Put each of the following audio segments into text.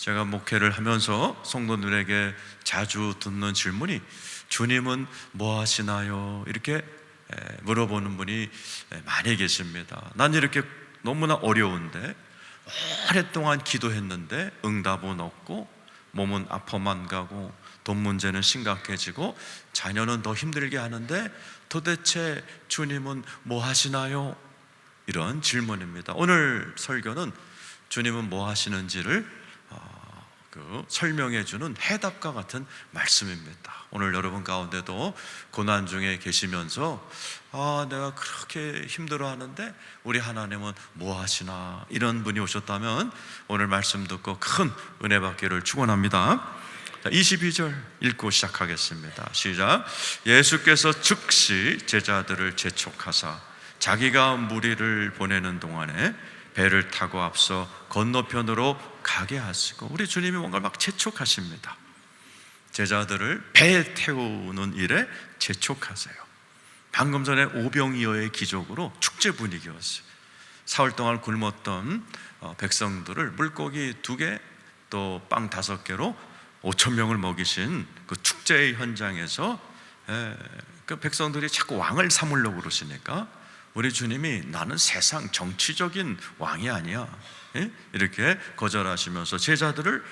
제가 목회를 하면서 성도들에게 자주 듣는 질문이 주님은 뭐 하시나요? 이렇게 물어보는 분이 많이 계십니다. 난 이렇게 너무나 어려운데 오랫동안 기도했는데 응답은 없고 몸은 아파만 가고 돈 문제는 심각해지고 자녀는 더 힘들게 하는데 도대체 주님은 뭐 하시나요? 이런 질문입니다. 오늘 설교는 주님은 뭐 하시는지를 설명해 주는 해답과 같은 말씀입니다. 오늘 여러분 가운데도 고난 중에 계시면서 내가 그렇게 힘들어하는데 우리 하나님은 뭐 하시나, 이런 분이 오셨다면 오늘 말씀 듣고 큰 은혜 받기를 축원합니다. 22절 읽고 시작하겠습니다. 시작. 예수께서 즉시 제자들을 재촉하사 자기가 무리를 보내는 동안에 배를 타고 앞서 건너편으로 가게 하시고, 우리 주님이 뭔가 막 재촉하십니다. 제자들을 배에 태우는 일에 재촉하세요. 방금 전에 오병이어의 기적으로 축제 분위기였어요. 사흘 동안 굶었던 백성들을 물고기 2개 또 빵 5개로 5천 명을 먹이신 그 축제의 현장에서 그 백성들이 자꾸 왕을 삼으려고 그러시니까 우리 주님이 나는 세상 정치적인 왕이 아니야, 이렇게 거절하시면서 제자들을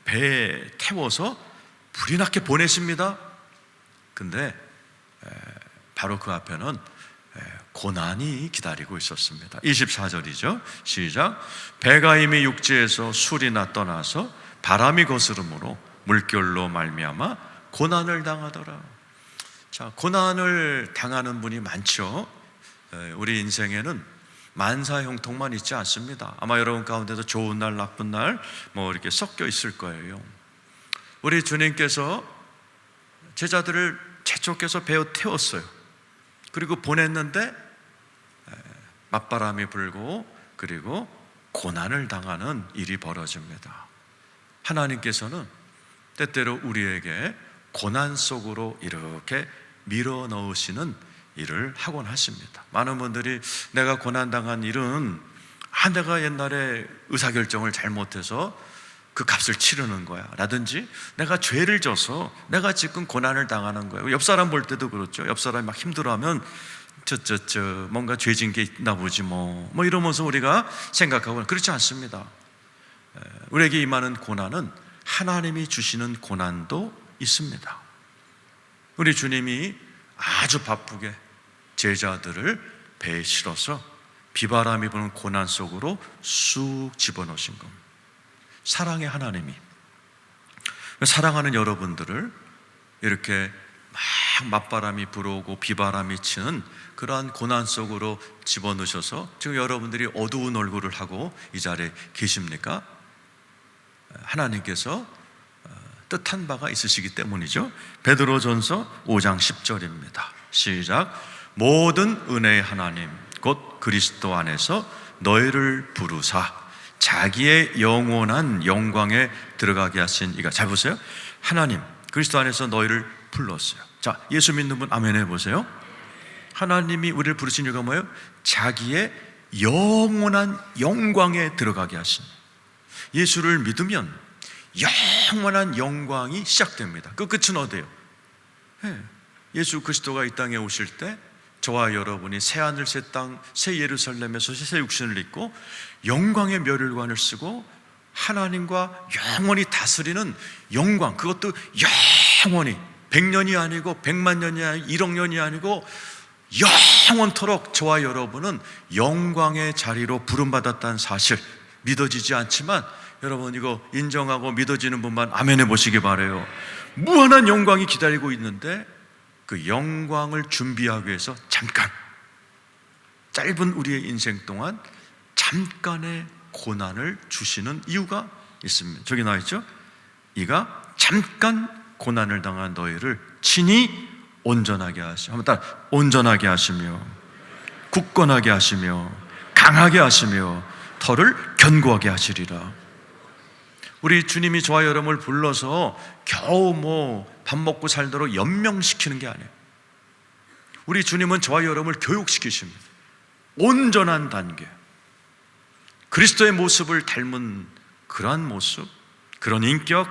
배에 태워서 불이 나게 보내십니다. 근데 바로 그 앞에는 고난이 기다리고 있었습니다. 24절이죠. 시작. 배가 이미 육지에서 술이나 떠나서 바람이 거스름으로 물결로 말미암아 고난을 당하더라. 자, 고난을 당하는 분이 많죠. 우리 인생에는 만사형통만 있지 않습니다. 아마 여러분 가운데도 좋은 날 나쁜 날 이렇게 섞여 있을 거예요. 우리 주님께서 제자들을 재촉해서 배에 태웠어요. 그리고 보냈는데 맞바람이 불고 그리고 고난을 당하는 일이 벌어집니다. 하나님께서는 때때로 우리에게 고난 속으로 이렇게 밀어 넣으시는 일을 하곤 하십니다. 많은 분들이 내가 고난당한 일은 내가 옛날에 의사결정을 잘못해서 그 값을 치르는 거야 라든지 내가 죄를 져서 내가 지금 고난을 당하는 거야. 옆 사람 볼 때도 그렇죠. 옆 사람이 막 힘들어하면 뭔가 죄진 게 있나 보지 뭐 이러면서 우리가 생각하고, 그렇지 않습니다. 우리에게 임하는 고난은 하나님이 주시는 고난도 있습니다. 우리 주님이 아주 바쁘게 제자들을 배에 실어서 비바람이 부는 고난 속으로 쑥 집어넣으신 겁니다. 사랑의 하나님이 사랑하는 여러분들을 이렇게 막 맞바람이 불어오고 비바람이 치는 그러한 고난 속으로 집어넣으셔서 지금 여러분들이 어두운 얼굴을 하고 이 자리에 계십니까? 하나님께서 뜻한 바가 있으시기 때문이죠. 베드로전서 5장 10절입니다. 시작. 모든 은혜의 하나님 곧 그리스도 안에서 너희를 부르사 자기의 영원한 영광에 들어가게 하신 이가. 잘 보세요. 하나님 그리스도 안에서 너희를 불렀어요. 자, 예수 믿는 분 아멘 해보세요. 하나님이 우리를 부르신 이유가 뭐예요? 자기의 영원한 영광에 들어가게 하신. 예수를 믿으면 영원한 영광이 시작됩니다. 그 끝은 어디예요? 예수 그리스도가 이 땅에 오실 때 저와 여러분이 새하늘 새 땅 새 예루살렘에서 새 육신을 입고 영광의 멸류관을 쓰고 하나님과 영원히 다스리는 영광, 그것도 영원히 100년이 아니고 100만 년이 아니고 1억 년이 아니고 영원토록 저와 여러분은 영광의 자리로 부름받았다는 사실 믿어지지 않지만 여러분 이거 인정하고 믿어지는 분만 아멘 해보시기 바라요. 무한한 영광이 기다리고 있는데 그 영광을 준비하기 위해서 잠깐, 짧은 우리의 인생 동안 잠깐의 고난을 주시는 이유가 있습니다. 저기 나와있죠? 이가 잠깐 고난을 당한 너희를 친히 온전하게 하시며, 한번 따라, 온전하게 하시며 굳건하게 하시며 강하게 하시며 터를 견고하게 하시리라. 우리 주님이 저와 여러분을 불러서 겨우 밥 먹고 살도록 연명시키는 게 아니에요. 우리 주님은 저와 여러분을 교육시키십니다. 온전한 단계, 그리스도의 모습을 닮은 그러한 모습, 그런 인격,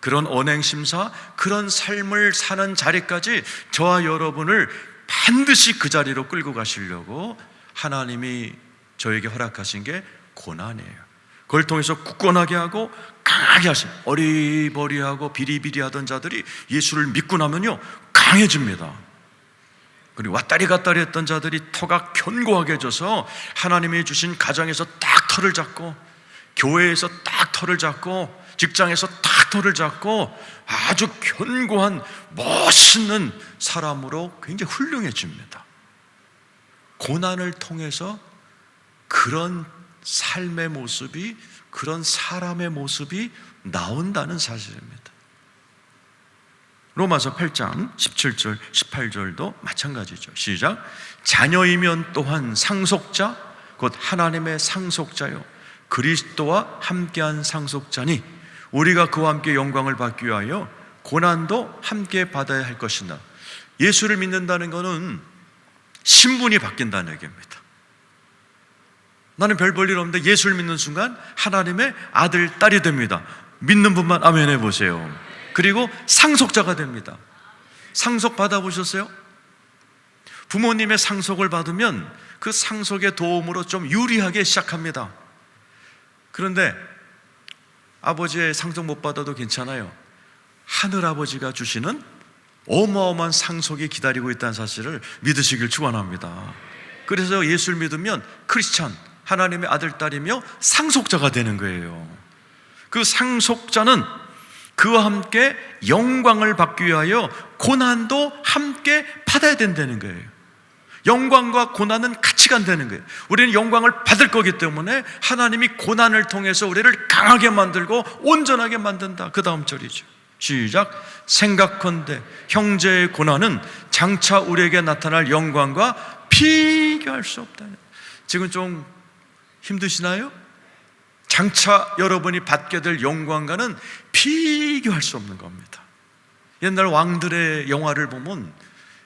그런 언행심사, 그런 삶을 사는 자리까지 저와 여러분을 반드시 그 자리로 끌고 가시려고 하나님이 저에게 허락하신 게 고난이에요. 그걸 통해서 굳건하게 하고 강하게 하신, 어리버리하고 비리비리하던 자들이 예수를 믿고 나면요 강해집니다. 그리고 왔다리 갔다리 했던 자들이 터가 견고하게 져서 하나님이 주신 가정에서 딱 터를 잡고, 교회에서 딱 터를 잡고, 직장에서 딱 터를 잡고 아주 견고한 멋있는 사람으로 굉장히 훌륭해집니다. 고난을 통해서 그런 삶의 모습이, 그런 사람의 모습이 나온다는 사실입니다. 로마서 8장 17절 18절도 마찬가지죠. 시작. 자녀이면 또한 상속자, 곧 하나님의 상속자요 그리스도와 함께한 상속자니 우리가 그와 함께 영광을 받기 위하여 고난도 함께 받아야 할 것이나. 예수를 믿는다는 것은 신분이 바뀐다는 얘기입니다. 나는 별 볼 일 없는데 예수를 믿는 순간 하나님의 아들, 딸이 됩니다. 믿는 분만 아멘 해보세요. 그리고 상속자가 됩니다. 상속 받아보셨어요? 부모님의 상속을 받으면 그 상속의 도움으로 좀 유리하게 시작합니다. 그런데 아버지의 상속 못 받아도 괜찮아요. 하늘아버지가 주시는 어마어마한 상속이 기다리고 있다는 사실을 믿으시길 축원합니다. 그래서 예수를 믿으면 크리스찬, 하나님의 아들, 딸이며 상속자가 되는 거예요. 그 상속자는 그와 함께 영광을 받기 위하여 고난도 함께 받아야 된다는 거예요. 영광과 고난은 같이 간다는 거예요. 우리는 영광을 받을 거기 때문에 하나님이 고난을 통해서 우리를 강하게 만들고 온전하게 만든다. 그 다음 절이죠. 시작. 생각컨대 형제의 고난은 장차 우리에게 나타날 영광과 비교할 수 없다. 지금 좀 힘드시나요? 장차 여러분이 받게 될 영광과는 비교할 수 없는 겁니다. 옛날 왕들의 영화를 보면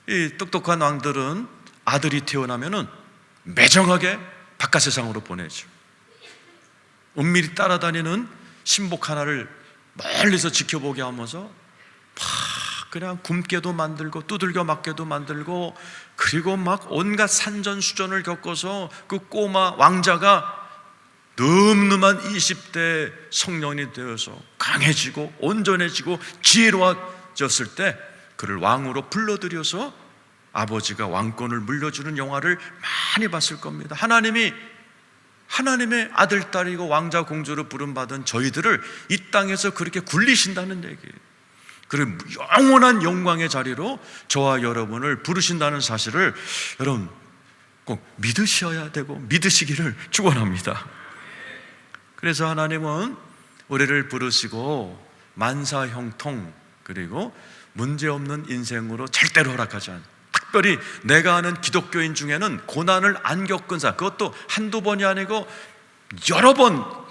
이 똑똑한 왕들은 아들이 태어나면은 매정하게 바깥 세상으로 보내죠. 은밀히 따라다니는 신복 하나를 멀리서 지켜보게 하면서 막 그냥 굶게도 만들고 두들겨 맞게도 만들고, 그리고 막 온갖 산전수전을 겪어서 그 꼬마 왕자가 늠름한 20대 성년이 되어서 강해지고 온전해지고 지혜로워졌을 때 그를 왕으로 불러들여서 아버지가 왕권을 물려주는 영화를 많이 봤을 겁니다. 하나님의 아들, 딸이고 왕자, 공주로 부름받은 저희들을 이 땅에서 그렇게 굴리신다는 얘기예요. 그리고 영원한 영광의 자리로 저와 여러분을 부르신다는 사실을 여러분 꼭 믿으셔야 되고 믿으시기를 축원합니다. 그래서 하나님은 우리를 부르시고 만사형통, 그리고 문제없는 인생으로 절대로 허락하지 않아요. 특별히 내가 아는 기독교인 중에는 고난을 안 겪은 사람, 그것도 한두 번이 아니고 여러 번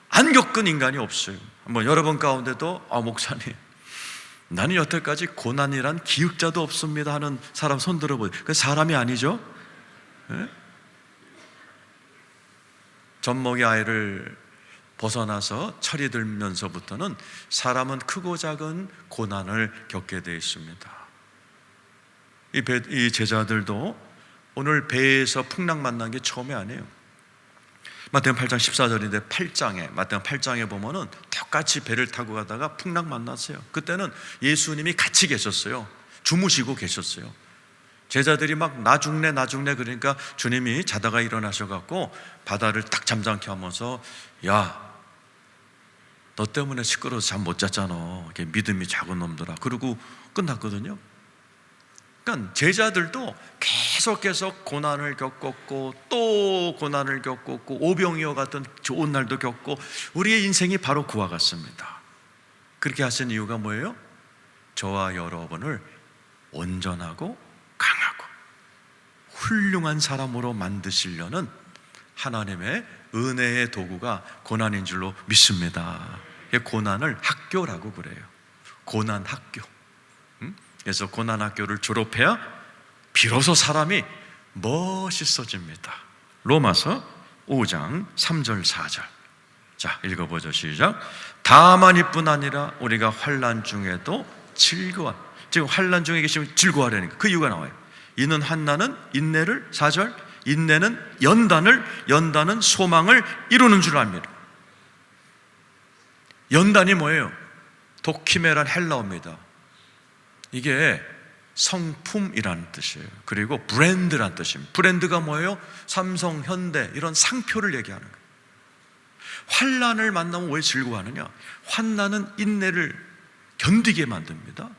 안 겪은 인간이 없어요. 한번 여러분 가운데도 목사님, 나는 여태까지 고난이란 기억자도 없습니다 하는 사람 손 들어보세요. 그 사람이 아니죠? 네? 젖먹이 아이를 벗어나서 철이 들면서부터는 사람은 크고 작은 고난을 겪게 되어 있습니다. 이 제자들도 오늘 배에서 풍랑 만난 게 처음이 아니에요. 마태복음 8장 14절인데 마태복음 8장에 보면은 똑같이 배를 타고 가다가 풍랑 만났어요. 그때는 예수님이 같이 계셨어요. 주무시고 계셨어요. 제자들이 막 나 죽네 그러니까 주님이 자다가 일어나셔갖고 바다를 딱 잠잠케 하면서, 야, 너 때문에 시끄러워서 잠 못 잤잖아. 이렇게 믿음이 작은 놈들아. 그러고 끝났거든요. 그러니까 제자들도 계속해서 고난을 겪었고 또 고난을 겪었고 오병이어 같은 좋은 날도 겪고, 우리의 인생이 바로 그와 같습니다. 그렇게 하신 이유가 뭐예요? 저와 여러분을 온전하고 강하고 훌륭한 사람으로 만드시려는 하나님의 은혜의 도구가 고난인 줄로 믿습니다. 고난을 학교라고 그래요. 고난 학교. 그래서 고난 학교를 졸업해야 비로소 사람이 멋있어집니다. 로마서 5장 3절 4절 자, 읽어보죠. 시작. 다만 이뿐 아니라 우리가 환난 중에도 즐거워. 지금 환난 중에 계시면 즐거워하려니까 그 이유가 나와요. 이는 환난은 인내를, 4절, 인내는 연단을, 연단은 소망을 이루는 줄 압니다. 연단이 뭐예요? 도키메란 헬라어입니다. 이게 성품이라는 뜻이에요. 그리고 브랜드란 뜻입니다. 브랜드가 뭐예요? 삼성, 현대 이런 상표를 얘기하는 거예요. 환난을 만나면 왜 즐거워하느냐? 환난은 인내를 견디게 만듭니다.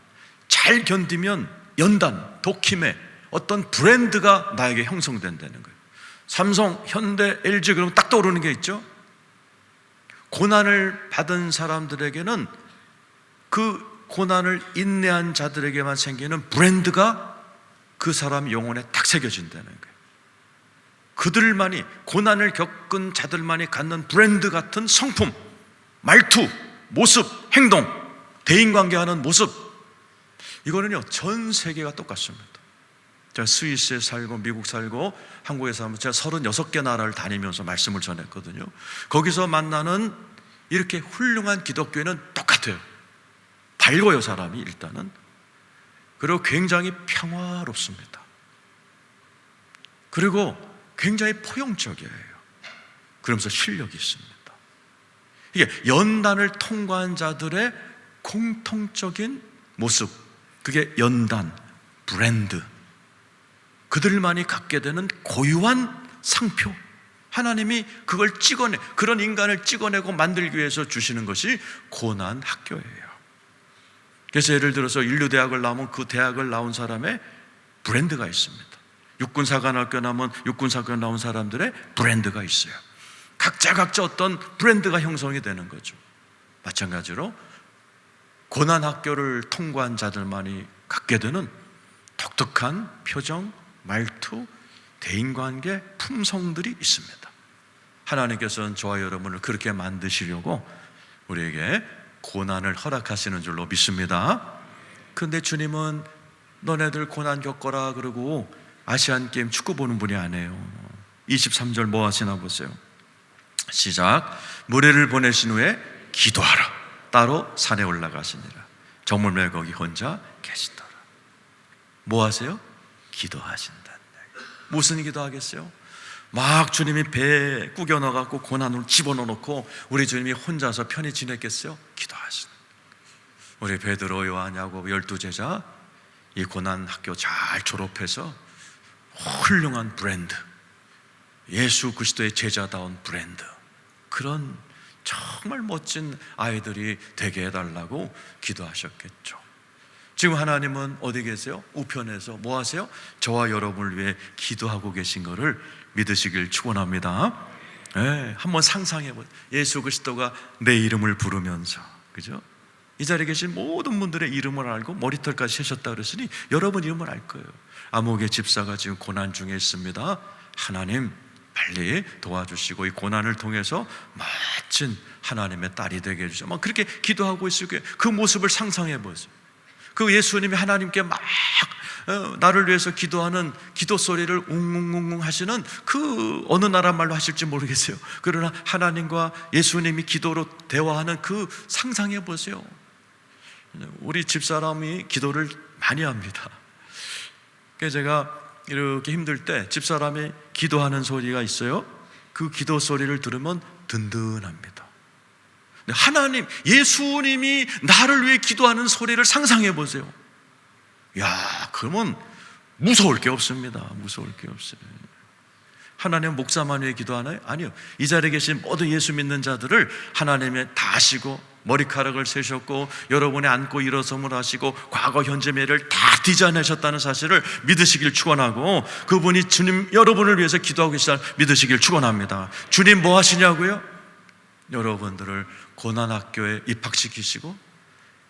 잘 견디면 연단, 도키메, 어떤 브랜드가 나에게 형성된다는 거예요. 삼성, 현대, LG 그러면 딱 떠오르는 게 있죠. 고난을 받은 사람들에게는 그 고난을 인내한 자들에게만 생기는 브랜드가 그 사람 영혼에 딱 새겨진다는 거예요. 그들만이, 고난을 겪은 자들만이 갖는 브랜드 같은 성품, 말투, 모습, 행동, 대인관계하는 모습, 이거는요 전 세계가 똑같습니다. 제가 스위스에 살고 미국 살고 한국에 살고 제가 36개 나라를 다니면서 말씀을 전했거든요. 거기서 만나는 이렇게 훌륭한 기독교인은 똑같아요. 밝아요, 사람이 일단은. 그리고 굉장히 평화롭습니다. 그리고 굉장히 포용적이에요. 그러면서 실력이 있습니다. 이게 연단을 통과한 자들의 공통적인 모습, 그게 연단, 브랜드, 그들만이 갖게 되는 고유한 상표, 하나님이 그걸 그런 인간을 찍어내고 만들기 위해서 주시는 것이 고난 학교예요. 그래서 예를 들어서 인류대학을 나오면 그 대학을 나온 사람의 브랜드가 있습니다. 육군사관학교 나오면 육군사관 나온 사람들의 브랜드가 있어요. 각자 어떤 브랜드가 형성이 되는 거죠. 마찬가지로 고난학교를 통과한 자들만이 갖게 되는 독특한 표정, 말투, 대인관계, 품성들이 있습니다. 하나님께서는 저와 여러분을 그렇게 만드시려고 우리에게 고난을 허락하시는 줄로 믿습니다. 그런데 주님은 너네들 고난 겪어라 그러고 아시안게임 축구 보는 분이 아니에요. 23절 뭐 하시나 보세요. 시작. 무리를 보내신 후에 기도하라. 따로 산에 올라가시니라. 저물매 거기 혼자 계시더라. 뭐 하세요? 기도하신다는 얘기예요. 무슨 기도하겠어요? 막 주님이 배에 꾸겨 넣어갖고 고난으로 집어넣어 놓고 우리 주님이 혼자서 편히 지냈겠어요? 기도하시는. 우리 베드로, 요한, 야고보 12제자 이 고난 학교 잘 졸업해서 훌륭한 브랜드, 예수 그리스도의 제자다운 브랜드, 그런 정말 멋진 아이들이 되게 해달라고 기도하셨겠죠. 지금 하나님은 어디 계세요? 우편에서 뭐 하세요? 저와 여러분을 위해 기도하고 계신 것을 믿으시길 축원합니다. 네, 한번 상상해 보세요. 예수 그리스도가 내 이름을 부르면서, 그죠? 이 자리에 계신 모든 분들의 이름을 알고 머리털까지 세셨다 그랬으니 여러분 이름을 알 거예요. 아목의 집사가 지금 고난 중에 있습니다. 하나님 빨리 도와주시고 이 고난을 통해서 멋진 하나님의 딸이 되게 해주세요. 막 그렇게 기도하고 있을 거예요. 그 모습을 상상해 보세요. 그 예수님이 하나님께 막 나를 위해서 기도하는 기도 소리를 웅웅웅웅 하시는 그 어느 나라 말로 하실지 모르겠어요. 그러나 하나님과 예수님이 기도로 대화하는 그 상상해 보세요. 우리 집사람이 기도를 많이 합니다. 그래서 제가 이렇게 힘들 때 집사람이 기도하는 소리가 있어요. 그 기도 소리를 들으면 든든합니다. 하나님, 예수님이 나를 위해 기도하는 소리를 상상해 보세요. 야, 그러면 무서울 게 없습니다. 무서울 게 없어요. 하나님 목사만 위해 기도하나요? 아니요. 이 자리에 계신 모든 예수 믿는 자들을 하나님이 다 아시고 머리카락을 세셨고 여러분의 안고 일어섬을 하시고 과거 현재 미래를 다 디자인하셨다는 사실을 믿으시길 축원하고 그분이 주님 여러분을 위해서 기도하고 계시다는 믿으시길 축원합니다. 주님 뭐 하시냐고요? 여러분들을 고난학교에 입학시키시고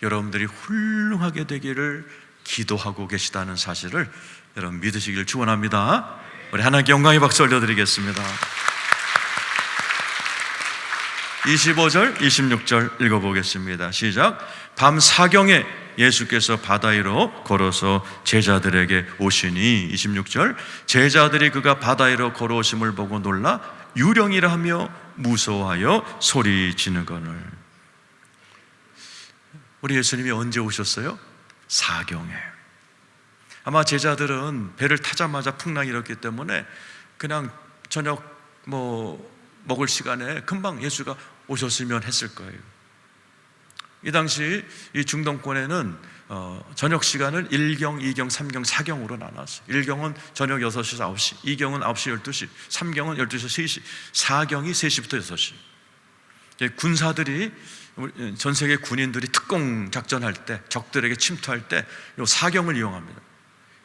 여러분들이 훌륭하게 되기를 기도하고 계시다는 사실을 여러분 믿으시길 축원합니다. 우리 하나님께 영광의 박수 올려드리겠습니다. 25절, 26절 읽어보겠습니다. 시작. 밤 사경에 예수께서 바다 위로 걸어서 제자들에게 오시니 26절 제자들이 그가 바다 위로 걸어오심을 보고 놀라 유령이라 하며 무서워하여 소리 지르거늘. 우리 예수님이 언제 오셨어요? 사경에. 아마 제자들은 배를 타자마자 풍랑이 일었기 때문에 그냥 저녁 먹을 시간에 금방 예수가 오셨으면 했을 거예요. 이 당시 이 중동권에는 저녁 시간을 1경, 2경, 3경, 4경으로 나눴어요. 1경은 저녁 6시에서 9시, 2경은 9시, 12시, 3경은 12시에서 3시, 4경이 3시부터 6시. 군사들이, 전 세계 군인들이 특공 작전할 때, 적들에게 침투할 때 이 4경을 이용합니다.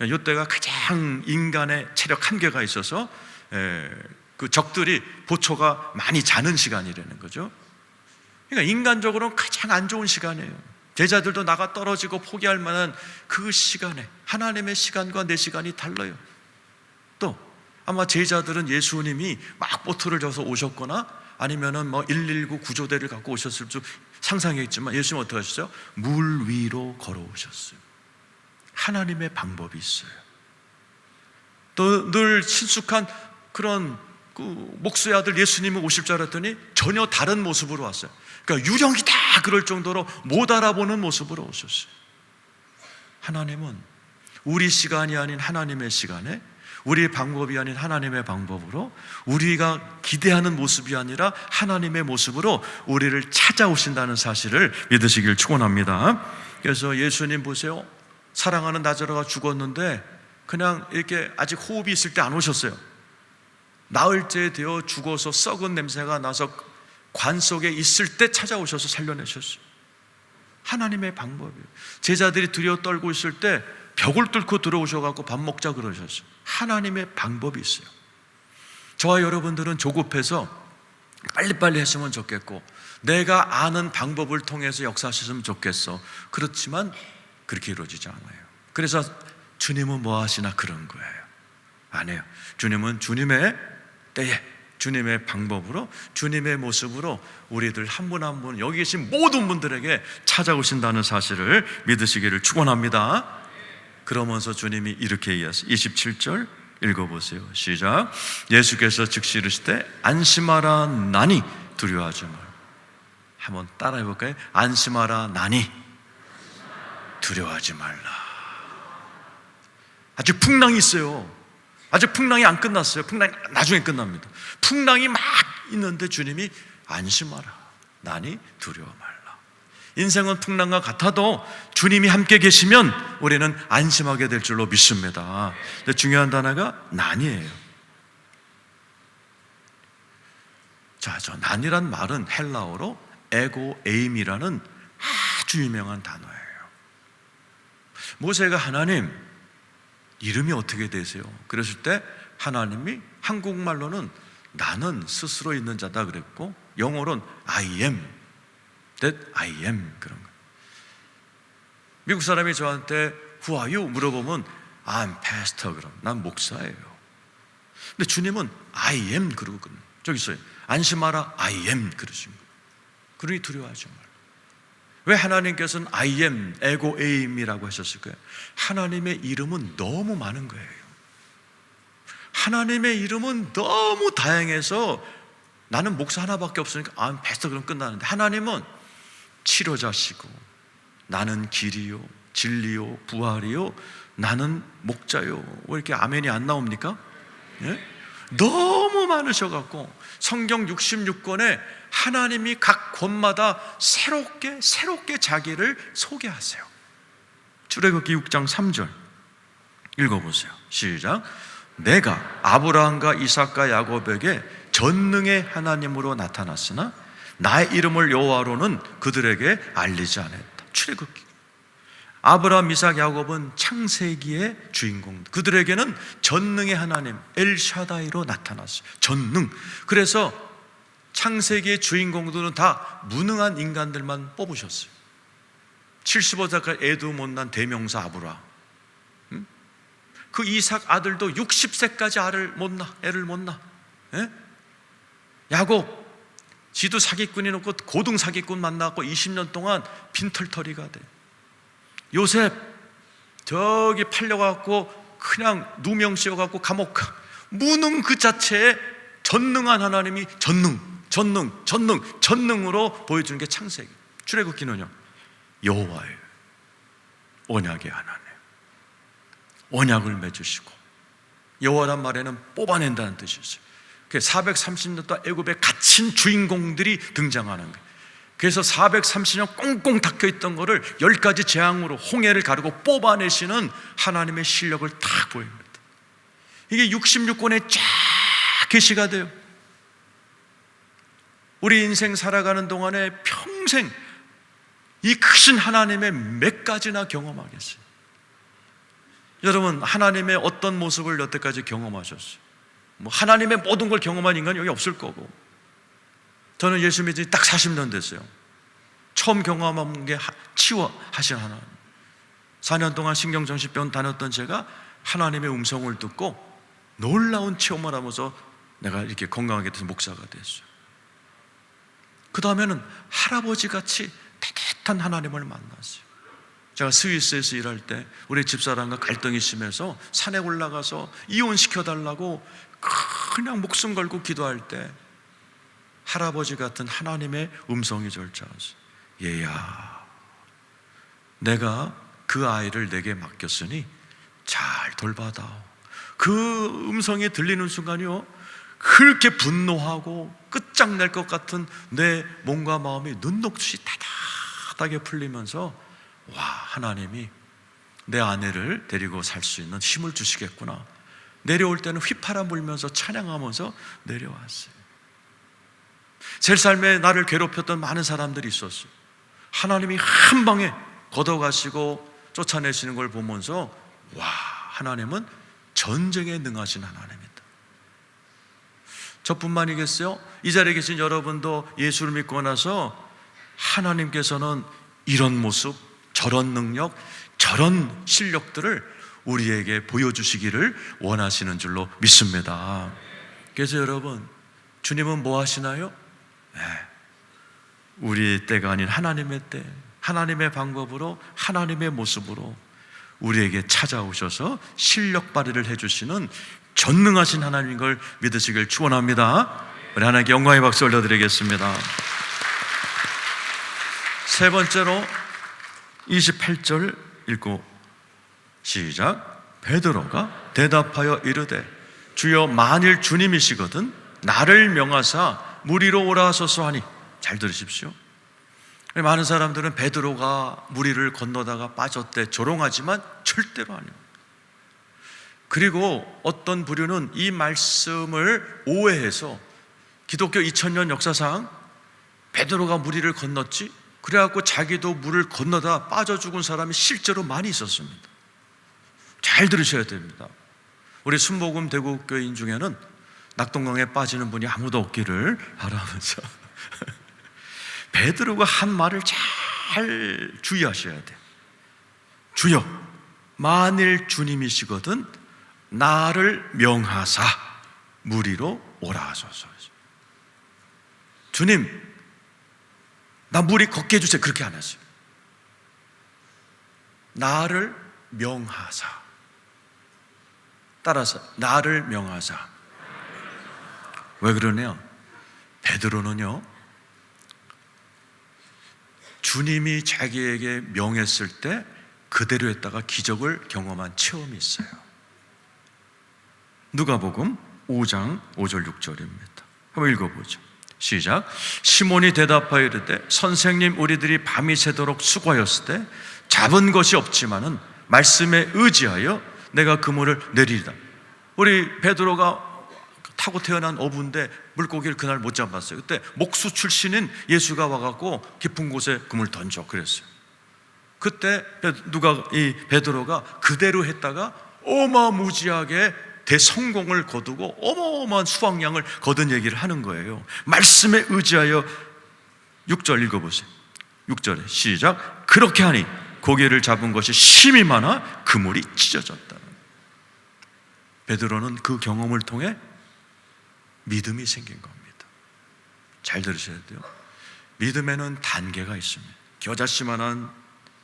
이때가 가장 인간의 체력 한계가 있어서 그 적들이 보초가 많이 자는 시간이라는 거죠. 그러니까 인간적으로는 가장 안 좋은 시간이에요. 제자들도 나가 떨어지고 포기할 만한 그 시간에 하나님의 시간과 내 시간이 달라요. 또 아마 제자들은 예수님이 막 보트를 져서 오셨거나 아니면은 119 구조대를 갖고 오셨을 줄 상상했지만 예수님은 어떻게 하셨어요? 물 위로 걸어오셨어요. 하나님의 방법이 있어요. 또 늘 친숙한 그런 그 목수의 아들 예수님이 오실 줄 알았더니 전혀 다른 모습으로 왔어요. 그러니까 유령이 다 그럴 정도로 못 알아보는 모습으로 오셨어요. 하나님은 우리 시간이 아닌 하나님의 시간에, 우리의 방법이 아닌 하나님의 방법으로, 우리가 기대하는 모습이 아니라 하나님의 모습으로 우리를 찾아오신다는 사실을 믿으시길 축원합니다. 그래서 예수님 보세요. 사랑하는 나자로가 죽었는데 그냥 이렇게 아직 호흡이 있을 때 안 오셨어요. 나흘째 되어 죽어서 썩은 냄새가 나서 관 속에 있을 때 찾아오셔서 살려내셨어요. 하나님의 방법이에요. 제자들이 두려워 떨고 있을 때 벽을 뚫고 들어오셔서 밥 먹자 그러셨어요. 하나님의 방법이 있어요. 저와 여러분들은 조급해서 빨리빨리 했으면 좋겠고 내가 아는 방법을 통해서 역사하셨으면 좋겠어. 그렇지만 그렇게 이루어지지 않아요. 그래서 주님은 뭐 하시나 그런 거예요. 아니에요. 주님은 주님의 때에, 주님의 방법으로, 주님의 모습으로 우리들 한 분 한 분, 여기 계신 모든 분들에게 찾아오신다는 사실을 믿으시기를 축원합니다. 그러면서 주님이 이렇게 이야기하세요. 27절 읽어보세요. 시작. 예수께서 즉시 이르시되 안심하라 나니 두려워하지 말라. 한번 따라해 볼까요? 안심하라 나니 두려워하지 말라. 아직 풍랑이 있어요. 아직 풍랑이 안 끝났어요. 풍랑이 나중에 끝납니다. 풍랑이 막 있는데 주님이 안심하라 나니 두려워 말라. 인생은 풍랑과 같아도 주님이 함께 계시면 우리는 안심하게 될 줄로 믿습니다. 근데 중요한 단어가 난이에요. 자, 저 난이란 말은 헬라어로 에고 에임이라는 아주 유명한 단어예요. 모세가 하나님 이름이 어떻게 되세요? 그랬을 때 하나님이 한국말로는 나는 스스로 있는 자다 그랬고 영어로는 I am, that I am 그런 거예요. 미국 사람이 저한테 Who are you? 물어보면 I'm pastor 그럼 난 목사예요. 근데 주님은 I am 그러거든요. 저기 있어요. 안심하라 I am 그러신 거예요. 그러니 두려워하지 말라. 왜 하나님께서는 I am, 에고 에임이라고 하셨을까요? 하나님의 이름은 너무 많은 거예요. 하나님의 이름은 너무 다양해서 나는 목사 하나밖에 없으니까 아, 패스터 그럼 끝나는데 하나님은 치료자시고 나는 길이요, 진리요, 부활이요, 나는 목자요. 왜 이렇게 아멘이 안 나옵니까? 예? 너무 많으셔갖고 성경 66권에 하나님이 각 권마다 새롭게 자기를 소개하세요. 출애굽기 6장 3절 읽어보세요. 시작. 내가 아브라함과 이삭과 야곱에게 전능의 하나님으로 나타났으나 나의 이름을 여호와로는 그들에게 알리지 않았다. 출애굽기. 아브라함, 이삭, 야곱은 창세기의 주인공. 그들에게는 전능의 하나님 엘샤다이로 나타났어요. 전능. 그래서 창세기의 주인공들은 다 무능한 인간들만 뽑으셨어요. 75세까지 애도 못난 대명사 아브라함. 그 이삭 아들도 60세까지 애를 못 낳아. 예? 야곱 지도 사기꾼이 놓고 고등 사기꾼 만나고 20년 동안 빈털터리가 돼. 요셉 저기 팔려갖고 그냥 누명 씌워갖고 감옥 가. 무능 그 자체에 전능한 하나님이 전능 전능으로 보여주는 게 창세기. 출애굽기는요, 여호와의 언약의 하나님, 언약을 맺으시고, 여호와란 말에는 뽑아낸다는 뜻이 있어요. 430년 동안 애굽에 갇힌 주인공들이 등장하는 거예요. 그래서 430년 꽁꽁 닫혀있던 거를 10가지 재앙으로 홍해를 가르고 뽑아내시는 하나님의 실력을 딱 보입니다. 이게 66권에 쫙 계시가 돼요. 우리 인생 살아가는 동안에 평생 이 크신 하나님의 몇 가지나 경험하겠어요. 여러분, 하나님의 어떤 모습을 여태까지 경험하셨어요? 하나님의 모든 걸 경험한 인간이 여기 없을 거고, 저는 예수 믿은 지 딱 40년 됐어요. 처음 경험한 게 치유하신 하나님. 4년 동안 신경정신병 다녔던 제가 하나님의 음성을 듣고 놀라운 체험을 하면서 내가 이렇게 건강하게 돼서 목사가 됐어요. 그 다음에는 할아버지같이 따뜻한 하나님을 만났어요. 제가 스위스에서 일할 때 우리 집사람과 갈등이 심해서 산에 올라가서 이혼시켜달라고 그냥 목숨 걸고 기도할 때 할아버지 같은 하나님의 음성이 절차했어요. 얘야, 내가 그 아이를 내게 맡겼으니 잘 돌봐다오. 그 음성이 들리는 순간이요, 그렇게 분노하고 끝장낼 것 같은 내 몸과 마음이 눈녹듯이 따뜻하게 풀리면서, 와, 하나님이 내 아내를 데리고 살 수 있는 힘을 주시겠구나. 내려올 때는 휘파람 불면서 찬양하면서 내려왔어요. 제 삶에 나를 괴롭혔던 많은 사람들이 있었어요. 하나님이 한 방에 걷어가시고 쫓아내시는 걸 보면서, 와, 하나님은 전쟁에 능하신 하나님이다. 저뿐만이겠어요? 이 자리에 계신 여러분도 예수를 믿고 나서 하나님께서는 이런 모습, 저런 능력, 저런 실력들을 우리에게 보여주시기를 원하시는 줄로 믿습니다. 그래서 여러분, 주님은 뭐 하시나요? 우리의 때가 아닌 하나님의 때, 하나님의 방법으로, 하나님의 모습으로 우리에게 찾아오셔서 실력 발휘를 해주시는 전능하신 하나님인 걸 믿으시길 축원합니다. 우리 하나님께 영광의 박수 올려드리겠습니다. 세 번째로 28절 읽고 시작. 베드로가 대답하여 이르되 주여, 만일 주님이시거든 나를 명하사 물 위로 오라 하소서 하니. 잘 들으십시오. 많은 사람들은 베드로가 물 위를 건너다가 빠졌대 조롱하지만 절대로 아니에요. 그리고 어떤 부류는 이 말씀을 오해해서 기독교 2000년 역사상 베드로가 물 위를 건넜지, 그래갖고 자기도 물을 건너다 빠져 죽은 사람이 실제로 많이 있었습니다. 잘 들으셔야 됩니다. 우리 순복음 대구교인 중에는 낙동강에 빠지는 분이 아무도 없기를 바라면서 베드로가 한 말을 잘 주의하셔야 돼요. 주여, 만일 주님이시거든 나를 명하사 물 위로 오라 하소서. 주님, 나 물 위 걷게 해주세요. 그렇게 안 하세요. 나를 명하사. 따라서 나를 명하사. 왜 그러네요? 베드로는요, 주님이 자기에게 명했을 때 그대로 했다가 기적을 경험한 체험이 있어요. 누가복음 5장 5절 6절입니다. 한번 읽어보죠. 시작. 시몬이 대답하여 이르되 선생님, 우리들이 밤이 새도록 수고하였을 때 잡은 것이 없지만은 말씀에 의지하여 내가 그물을 내리리다. 우리 베드로가 타고 태어난 어부인데 물고기를 그날 못 잡았어요. 그때 목수 출신인 예수가 와갖고 깊은 곳에 그물 던져 그랬어요. 그때 이 베드로가 그대로 했다가 어마무지하게 대성공을 거두고 어마어마한 수확량을 거둔 얘기를 하는 거예요. 말씀에 의지하여 6절 읽어보세요. 6절에 시작. 그렇게 하니 고기를 잡은 것이 심히 많아 그물이 찢어졌다. 베드로는 그 경험을 통해 믿음이 생긴 겁니다. 잘 들으셔야 돼요. 믿음에는 단계가 있습니다. 겨자씨만한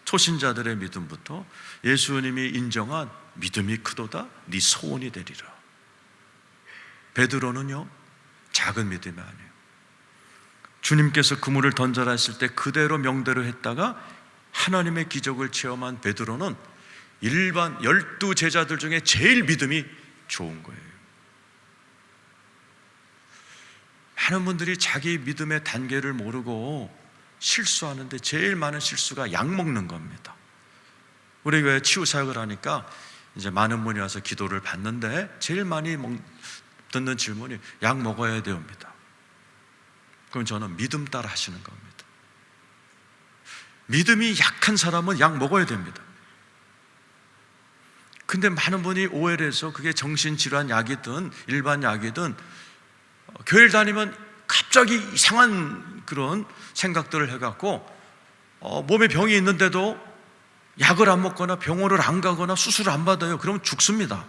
초신자들의 믿음부터 예수님이 인정한 믿음이 크도다 네 소원이 되리라. 베드로는요, 작은 믿음이 아니에요. 주님께서 그물을 던져라 했을 때 그대로 명대로 했다가 하나님의 기적을 체험한 베드로는 일반 12제자들 중에 제일 믿음이 좋은 거예요. 많은 분들이 자기 믿음의 단계를 모르고 실수하는데 제일 많은 실수가 약 먹는 겁니다. 우리 교회 치유사역을 하니까 이제 많은 분이 와서 기도를 받는데 제일 많이 듣는 질문이 약 먹어야 됩니다. 그럼 저는 믿음 따라 하시는 겁니다. 믿음이 약한 사람은 약 먹어야 됩니다. 근데 많은 분이 오해를 해서 그게 정신질환 약이든 일반 약이든 교회를 다니면 갑자기 이상한 그런 생각들을 해갖고 몸에 병이 있는데도 약을 안 먹거나 병원을 안 가거나 수술을 안 받아요. 그러면 죽습니다.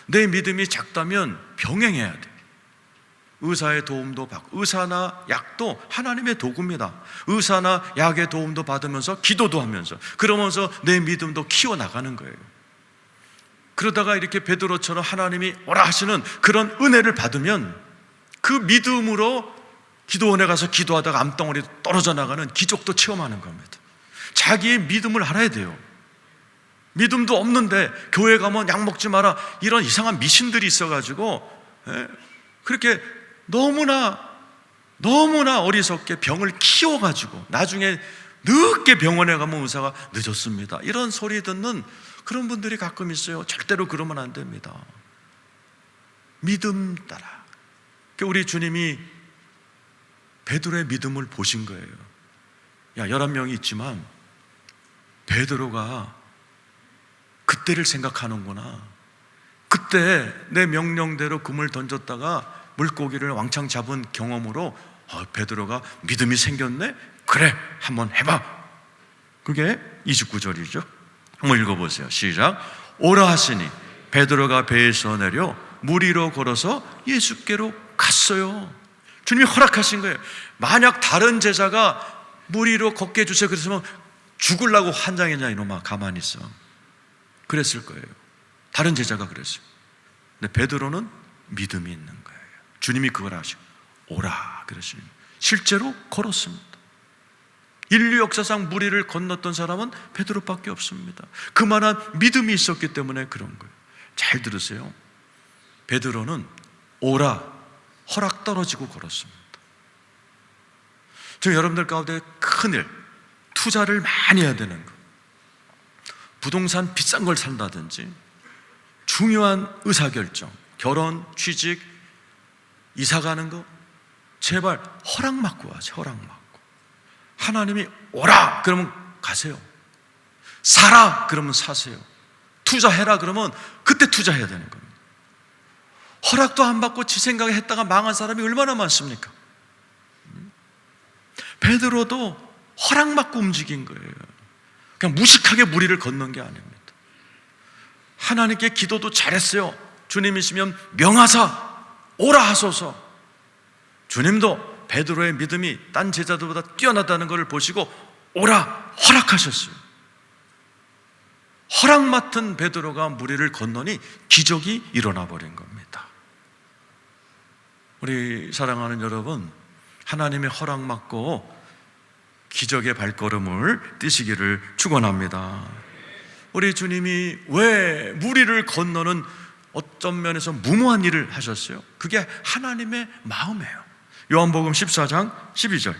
내 믿음이 작다면 병행해야 돼. 의사의 도움도 받고, 의사나 약도 하나님의 도구입니다. 의사나 약의 도움도 받으면서 기도도 하면서, 그러면서 내 믿음도 키워나가는 거예요. 그러다가 이렇게 베드로처럼 하나님이 오라 하시는 그런 은혜를 받으면 그 믿음으로 기도원에 가서 기도하다가 암덩어리 떨어져 나가는 기적도 체험하는 겁니다. 자기의 믿음을 알아야 돼요. 믿음도 없는데 교회 가면 약 먹지 마라 이런 이상한 미신들이 있어가지고 그렇게 너무나 어리석게 병을 키워가지고 나중에 늦게 병원에 가면 의사가 늦었습니다 이런 소리 듣는 그런 분들이 가끔 있어요. 절대로 그러면 안 됩니다. 믿음 따라. 우리 주님이 베드로의 믿음을 보신 거예요. 야, 11명이 있지만 베드로가 그때를 생각하는구나. 그때 내 명령대로 그물 던졌다가 물고기를 왕창 잡은 경험으로 베드로가 믿음이 생겼네? 그래, 한번 해봐. 그게 29절이죠. 한번 읽어보세요. 시작. 오라 하시니 베드로가 배에서 내려 물 위로 걸어서 예수께로 갔어요. 주님이 허락하신 거예요. 만약 다른 제자가 물 위로 걷게 해주세요 그랬으면 죽으려고 환장했냐 이놈아, 가만히 있어. 그랬을 거예요. 다른 제자가 그랬어요. 근데 베드로는 믿음이 있는 거예요. 주님이 그걸 하시고 오라 그러시니 실제로 걸었습니다. 인류 역사상 물 위를 건넜던 사람은 베드로밖에 없습니다. 그만한 믿음이 있었기 때문에 그런 거예요. 잘 들으세요. 베드로는 오라 허락 떨어지고 걸었습니다. 지금 여러분들 가운데 큰일, 투자를 많이 해야 되는 거, 부동산 비싼 걸 산다든지 중요한 의사결정, 결혼, 취직, 이사 가는 거 제발 허락 받고 와서 허락 받고. 하나님이 오라 그러면 가세요. 사라 그러면 사세요. 투자해라 그러면 그때 투자해야 되는 겁니다. 허락도 안 받고 지 생각에 했다가 망한 사람이 얼마나 많습니까? 베드로도 허락 받고 움직인 거예요. 그냥 무식하게 물 위를 건넌 게 아닙니다. 하나님께 기도도 잘했어요. 주님이시면 명하사 오라 하소서. 주님도 베드로의 믿음이 딴 제자들보다 뛰어나다는 것을 보시고 오라 허락하셨어요. 허락 맡은 베드로가 물 위를 건너니 기적이 일어나 버린 겁니다. 우리 사랑하는 여러분, 하나님의 허락 맡고 기적의 발걸음을 뛰시기를 축원합니다. 우리 주님이 왜 물 위를 건너는 어떤 면에서 무모한 일을 하셨어요? 그게 하나님의 마음이에요. 요한복음 14장 12절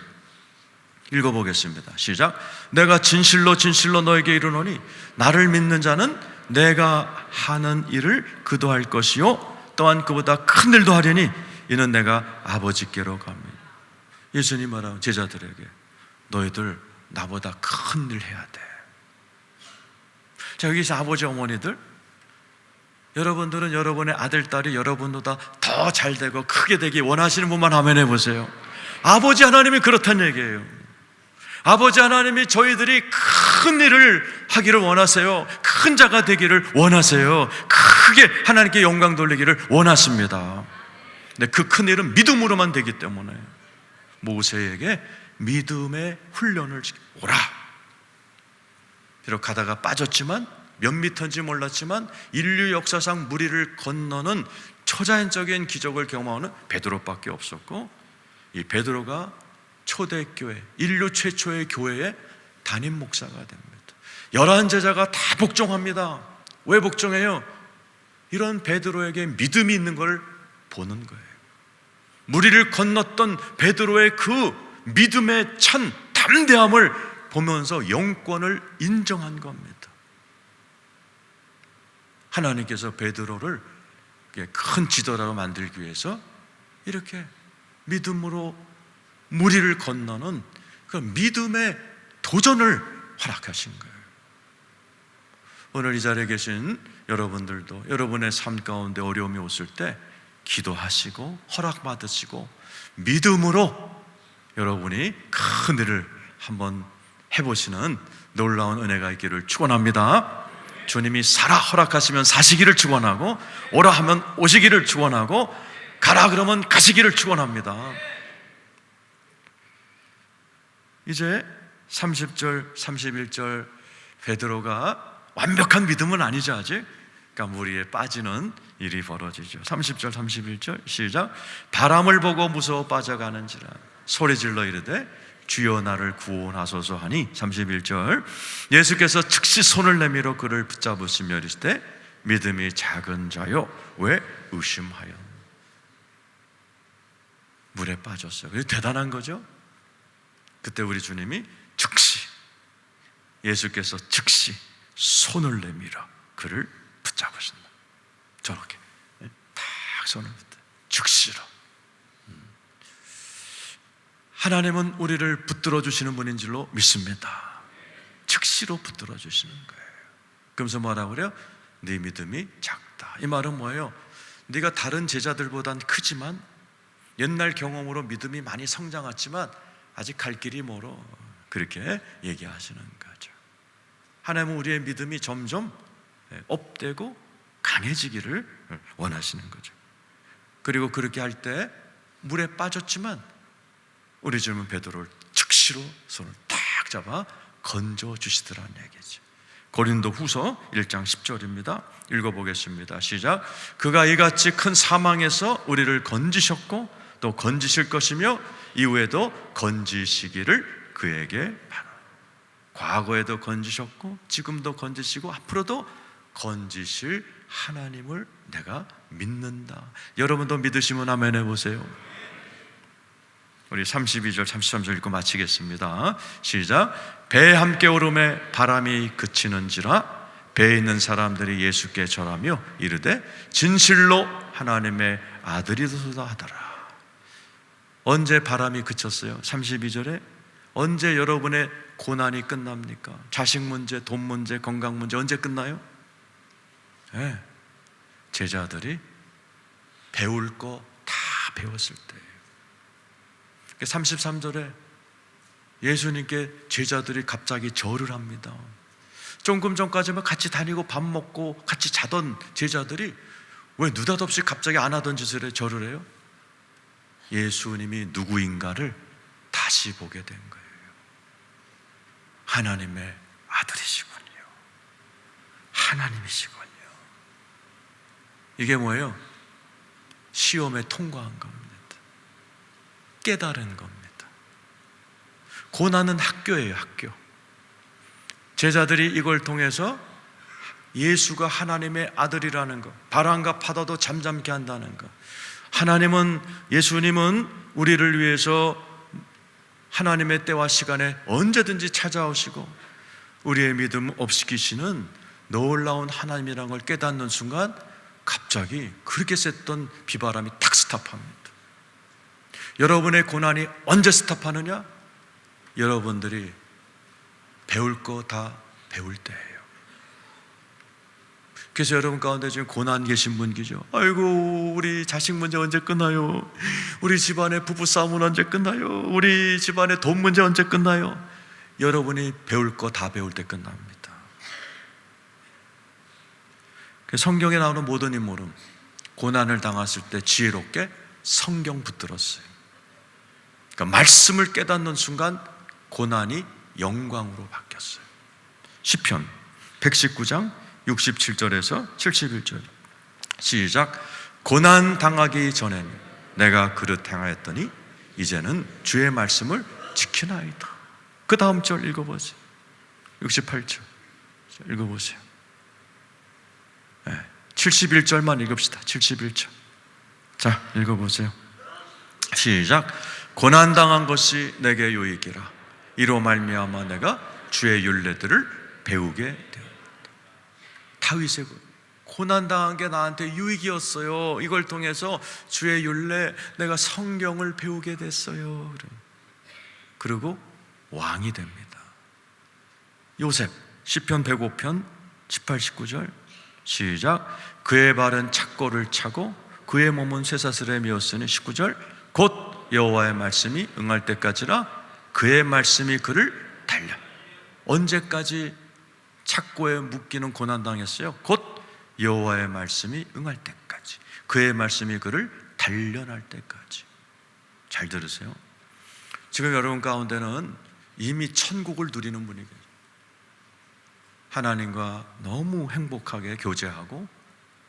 읽어보겠습니다. 시작. 내가 진실로 진실로 너에게 이르노니 나를 믿는 자는 내가 하는 일을 그도 할 것이요 또한 그보다 큰 일도 하려니 이는 내가 아버지께로 갑니다. 예수님 말하는 제자들에게 너희들 나보다 큰 일 해야 돼. 자, 여기서 아버지 어머니들, 여러분들은 여러분의 아들, 딸이 여러분보다 더 잘되고 크게 되기 원하시는 분만 아멘 해보세요. 아버지 하나님이 그렇다는 얘기예요. 아버지 하나님이 저희들이 큰 일을 하기를 원하세요. 큰 자가 되기를 원하세요. 크게 하나님께 영광 돌리기를 원하십니다. 근데 그 큰 일은 믿음으로만 되기 때문에 모세에게 믿음의 훈련을 오라. 비록 가다가 빠졌지만 몇 미터인지 몰랐지만 인류 역사상 물 위를 건너는 초자연적인 기적을 경험하는 베드로밖에 없었고 이 베드로가 초대교회, 인류 최초의 교회의 담임 목사가 됩니다. 11 제자가 다 복종합니다. 왜 복종해요? 이런 베드로에게 믿음이 있는 걸 보는 거예요. 무리를 건넜던 베드로의 그 믿음의 찬 담대함을 보면서 영권을 인정한 겁니다. 하나님께서 베드로를 큰 지도자로 만들기 위해서 이렇게 믿음으로 무리를 건너는 그 믿음의 도전을 허락하신 거예요. 오늘 이 자리에 계신 여러분들도 여러분의 삶 가운데 어려움이 왔을 때 기도하시고 허락받으시고 믿음으로 여러분이 큰 일을 한번 해보시는 놀라운 은혜가 있기를 축원합니다. 주님이 사라 허락하시면 사시기를 축원하고 오라 하면 오시기를 축원하고 가라 그러면 가시기를 축원합니다. 이제 30절, 31절 베드로가 완벽한 믿음은 아니죠 아직. 그러니까 무리에 빠지는 일이 벌어지죠. 30절, 31절 시작. 바람을 보고 무서워 빠져가는지라 소리질러 이르되 주여 나를 구원하소서 하니 31절 예수께서 즉시 손을 내밀어 그를 붙잡으시며 이르시되 믿음이 작은 자요 왜 의심하여. 물에 빠졌어요. 그게 대단한 거죠. 그때 우리 주님이 즉시, 예수께서 즉시 손을 내밀어 그를 붙잡으신다. 저렇게 딱 손을 붙여 즉시로. 하나님은 우리를 붙들어 주시는 분인 줄로 믿습니다. 즉시로 붙들어 주시는 거예요. 그러면서 뭐라고 그래요? 네 믿음이 작다. 이 말은 뭐예요? 네가 다른 제자들보단 크지만 옛날 경험으로 믿음이 많이 성장했지만 아직 갈 길이 멀어. 그렇게 얘기하시는 거죠. 하나님은 우리의 믿음이 점점 업되고 강해지기를 원하시는 거죠. 그리고 그렇게 할 때 물에 빠졌지만 우리 주님은 베드로를 즉시로 손을 딱 잡아 건져 주시더라는 얘기죠. 고린도 후서 1장 10절입니다. 읽어보겠습니다. 시작. 그가 이같이 큰 사망에서 우리를 건지셨고 또 건지실 것이며 이후에도 건지시기를 그에게 바라. 과거에도 건지셨고 지금도 건지시고 앞으로도 건지실 하나님을 내가 믿는다. 여러분도 믿으시면 아멘 해보세요. 우리 32절 33절 읽고 마치겠습니다. 시작. 배에 함께 오름에 바람이 그치는지라 배에 있는 사람들이 예수께 절하며 이르되 진실로 하나님의 아들이소서 하더라. 언제 바람이 그쳤어요? 32절에 언제 여러분의 고난이 끝납니까? 자식 문제, 돈 문제, 건강 문제 언제 끝나요? 네. 제자들이 배울 거 다 배웠을 때예요. 33절에 예수님께 제자들이 갑자기 절을 합니다. 조금 전까지만 같이 다니고 밥 먹고 같이 자던 제자들이 왜 느닷없이 갑자기 안 하던 짓을 해 절을 해요? 예수님이 누구인가를 다시 보게 된 거예요. 하나님의 아들이시군요. 하나님이시군요. 이게 뭐예요? 시험에 통과한 겁니다. 깨달은 겁니다. 고난은 학교예요, 학교. 제자들이 이걸 통해서 예수가 하나님의 아들이라는 것, 바람과 파도도 잠잠케 한다는 것, 예수님은 우리를 위해서 하나님의 때와 시간에 언제든지 찾아오시고 우리의 믿음 업시키시는 놀라운 하나님이라는 걸 깨닫는 순간 갑자기 그렇게 셌던 비바람이 탁 스탑합니다. 여러분의 고난이 언제 스탑하느냐? 여러분들이 배울 거 다 배울 때예요. 그래서 여러분 가운데 지금 고난 계신 분 계죠? 아이고 우리 자식 문제 언제 끝나요? 우리 집안의 부부싸움은 언제 끝나요? 우리 집안의 돈 문제 언제 끝나요? 여러분이 배울 거 다 배울 때 끝납니다. 성경에 나오는 모든 인물은 고난을 당했을 때 지혜롭게 성경 붙들었어요. 그러니까 말씀을 깨닫는 순간 고난이 영광으로 바뀌었어요. 시편 119장 67절에서 71절 시작. 고난 당하기 전에는 내가 그릇 행하였더니 이제는 주의 말씀을 지키나이다. 그 다음 절 읽어보세요. 68절 읽어보세요. 71절만 읽읍시다. 71절. 자, 읽어보세요. 시작. 고난당한 것이 내게 유익이라. 이로 말미암아 내가 주의 율례들을 배우게 되었다. 다윗의 고난당한 게 나한테 유익이었어요. 이걸 통해서 주의 율례, 내가 성경을 배우게 됐어요. 그리고 왕이 됩니다. 요셉 시편 105편 18, 19절 시작. 그의 발은 착고를 차고 그의 몸은 쇠사슬에 메었으니 19절 곧 여호와의 말씀이 응할 때까지라. 그의 말씀이 그를 달려. 언제까지 착고에 묶이는 고난당했어요? 곧 여호와의 말씀이 응할 때까지. 그의 말씀이 그를 단련할 때까지. 잘 들으세요. 지금 여러분 가운데는 이미 천국을 누리는 분이 계세요. 하나님과 너무 행복하게 교제하고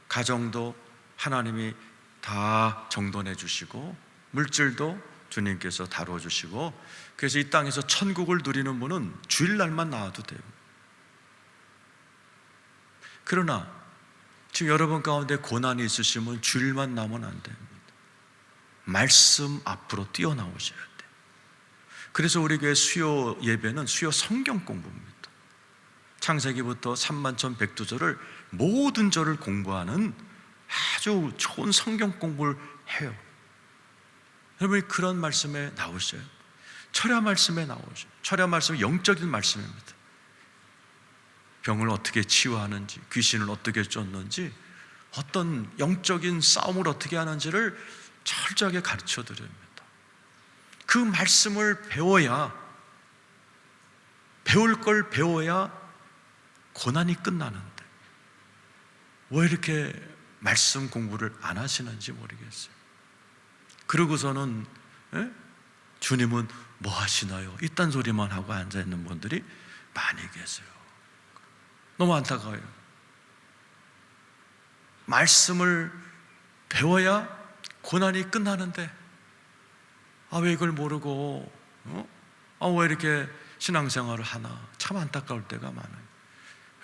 가정도 하나님이 다 정돈해 주시고 물질도 주님께서 다뤄주시고, 그래서 이 땅에서 천국을 누리는 분은 주일날만 나와도 돼요. 그러나 지금 여러분 가운데 고난이 있으시면 주일만 나오면 안 됩니다. 말씀 앞으로 뛰어나오셔야 돼요. 그래서 우리 교회 수요 예배는 수요 성경 공부입니다. 창세기부터 31,102절을 모든 절을 공부하는 아주 좋은 성경 공부를 해요. 여러분이 그런 말씀에 나오셔요. 철야 말씀에 나오죠. 철야 말씀은 영적인 말씀입니다. 병을 어떻게 치유하는지, 귀신을 어떻게 쫓는지, 어떤 영적인 싸움을 어떻게 하는지를 철저하게 가르쳐 드립니다. 그 말씀을 배워야, 배울 걸 배워야 고난이 끝나는데 왜 이렇게 말씀 공부를 안 하시는지 모르겠어요. 그러고서는 주님은 뭐 하시나요? 이딴 소리만 하고 앉아있는 분들이 많이 계세요. 너무 안타까워요. 말씀을 배워야 고난이 끝나는데 왜 이걸 모르고 왜 이렇게 신앙생활을 하나, 참 안타까울 때가 많아요.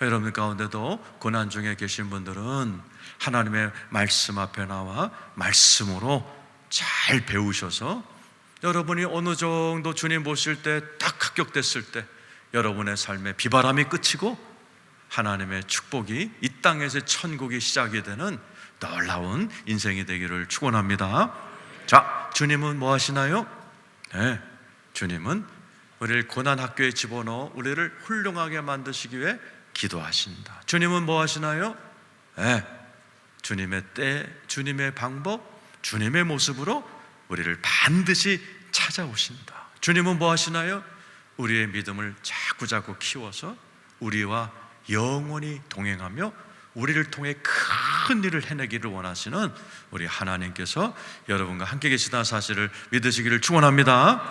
여러분 가운데도 고난 중에 계신 분들은 하나님의 말씀 앞에 나와 말씀으로 잘 배우셔서 여러분이 어느 정도 주님 보실 때 딱 합격됐을 때 여러분의 삶에 비바람이 그치고 하나님의 축복이 이 땅에서 천국이 시작이 되는 놀라운 인생이 되기를 축원합니다. 자, 주님은 뭐 하시나요? 네, 주님은 우리를 고난 학교에 집어넣어 우리를 훌륭하게 만드시기 위해 기도하신다. 주님은 뭐 하시나요? 네, 주님의 때, 주님의 방법, 주님의 모습으로 우리를 반드시 찾아오신다. 주님은 뭐 하시나요? 우리의 믿음을 자꾸자꾸 키워서 우리와 영원히 동행하며 우리를 통해 큰 일을 해내기를 원하시는 우리 하나님께서 여러분과 함께 계시다는 사실을 믿으시기를 축원합니다.